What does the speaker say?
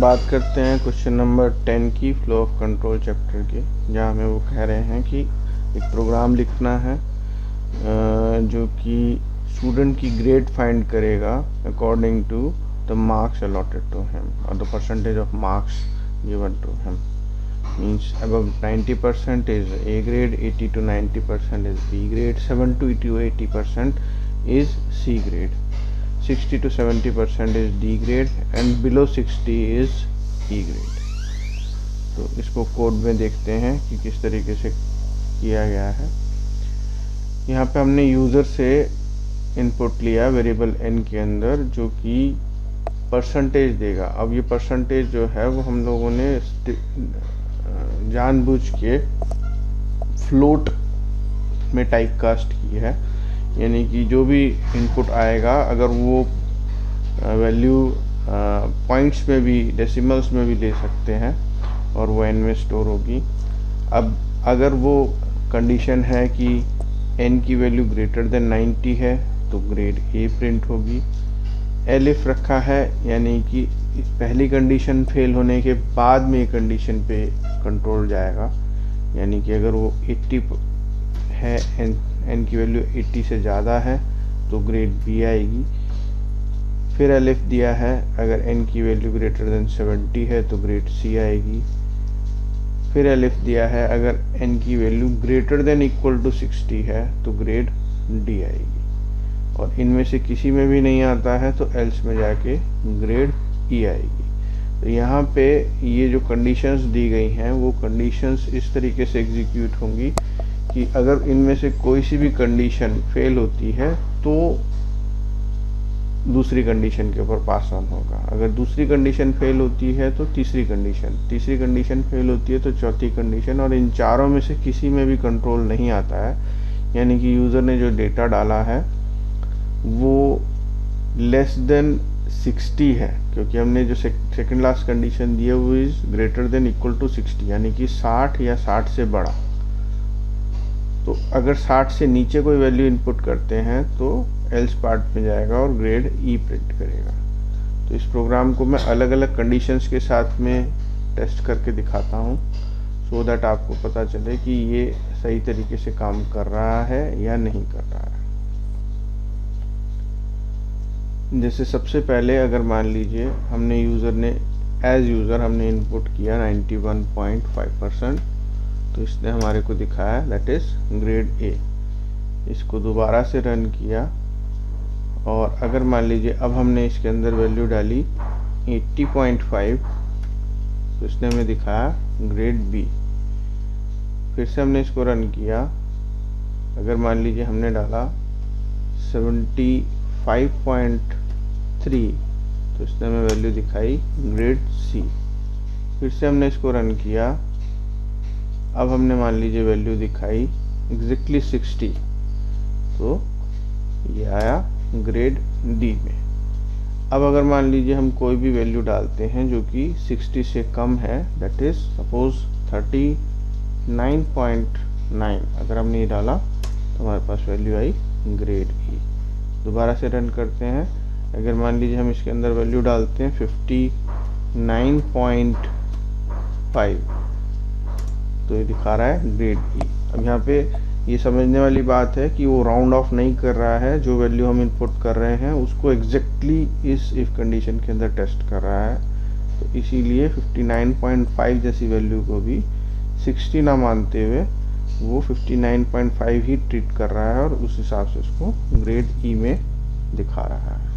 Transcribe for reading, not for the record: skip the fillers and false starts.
बात करते हैं क्वेश्चन नंबर 10 की, फ्लो ऑफ कंट्रोल चैप्टर के, जहाँ हमें वो कह रहे हैं कि एक प्रोग्राम लिखना है जो कि स्टूडेंट की ग्रेड फाइंड करेगा according to the marks allotted to him और the percentage of marks given to him. Means above 90% is A grade, 80 to 90% is B grade, 70 to 80% is C grade, 60 to 70% is D grade and below 60 is E grade. तो इसको code में देखते हैं कि किस तरीके से किया गया है. यहाँ पे हमने यूज़र से इनपुट लिया वेरिएबल n के अंदर, जो कि परसेंटेज देगा. अब ये परसेंटेज जो है वो हम लोगों ने जानबूझ के फ्लोट में टाइप कास्ट की है, यानी कि जो भी इनपुट आएगा अगर वो वैल्यू पॉइंट्स में भी, डेसिमल्स में भी ले सकते हैं और वो n में स्टोर होगी. अब अगर वो कंडीशन है कि n की वैल्यू ग्रेटर देन 90 है तो ग्रेड A प्रिंट होगी. एलिफ रखा है, यानी कि पहली कंडीशन फेल होने के बाद में कंडीशन पे कंट्रोल जाएगा, यानी कि अगर वो 80 है, n की वैल्यू 80 से ज़्यादा है तो ग्रेड B आएगी. फिर एलिफ दिया है, अगर n की वैल्यू ग्रेटर देन 70 है तो ग्रेड C आएगी. फिर एलिफ दिया है, अगर n की value greater than equal to 60 है तो ग्रेड D आएगी. और इनमें से किसी में भी नहीं आता है तो एल्स में जाके ग्रेड E आएगी. तो यहाँ पे ये जो कंडीशंस दी गई हैं वो कंडीशंस इस तरीके से एग्जीक्यूट होंगी कि अगर इनमें से कोई सी भी कंडीशन फेल होती है तो दूसरी कंडीशन के ऊपर पास ऑन होगा. अगर दूसरी कंडीशन फेल होती है तो तीसरी कंडीशन फेल होती है तो चौथी कंडीशन, और इन चारों में से किसी में भी कंट्रोल नहीं आता है. यानी कि यूज़र ने जो डेटा डाला है वो लेस देन 60 है, क्योंकि हमने जो सेकंड लास्ट कंडीशन दी है वो is greater than equal to 60, यानी कि 60 या 60 से बड़ा. तो अगर 60 से नीचे कोई वैल्यू इनपुट करते हैं तो एल्स पार्ट में जाएगा और ग्रेड E प्रिंट करेगा. तो इस प्रोग्राम को मैं अलग अलग कंडीशंस के साथ में टेस्ट करके दिखाता हूँ, सो दैट आपको पता चले कि ये सही तरीके से काम कर रहा है या नहीं कर रहा है. जैसे सबसे पहले अगर मान लीजिए हमने एज यूज़र हमने इनपुट किया 91.5%, तो इसने हमारे को दिखाया दैट इज़ ग्रेड A. इसको दोबारा से रन किया और अगर मान लीजिए अब हमने इसके अंदर वैल्यू डाली 80.5, तो इसने हमें दिखाया ग्रेड B. फिर से हमने इसको रन किया, अगर मान लीजिए हमने डाला 75.3, तो इसने हमें वैल्यू दिखाई ग्रेड C. फिर से हमने इसको रन किया, अब हमने मान लीजिए वैल्यू दिखाई एग्जैक्टली 60, तो ये आया ग्रेड D में. अब अगर मान लीजिए हम कोई भी वैल्यू डालते हैं जो कि 60 से कम है, दैट इज सपोज 39.9, अगर हमने ये डाला तो हमारे पास वैल्यू आई ग्रेड E. दोबारा से रन करते हैं, अगर मान लीजिए हम इसके अंदर वैल्यू डालते हैं 59.5, तो ये दिखा रहा है ग्रेड E. अब यहाँ पे ये समझने वाली बात है कि वो राउंड ऑफ नहीं कर रहा है, जो वैल्यू हम इनपुट कर रहे हैं उसको एग्जैक्टली इस इफ कंडीशन के अंदर टेस्ट कर रहा है. तो इसीलिए 59.5 जैसी वैल्यू को भी 60 ना मानते हुए वो 59.5 ही ट्रीट कर रहा है और उस हिसाब से उसको ग्रेड E में दिखा रहा है.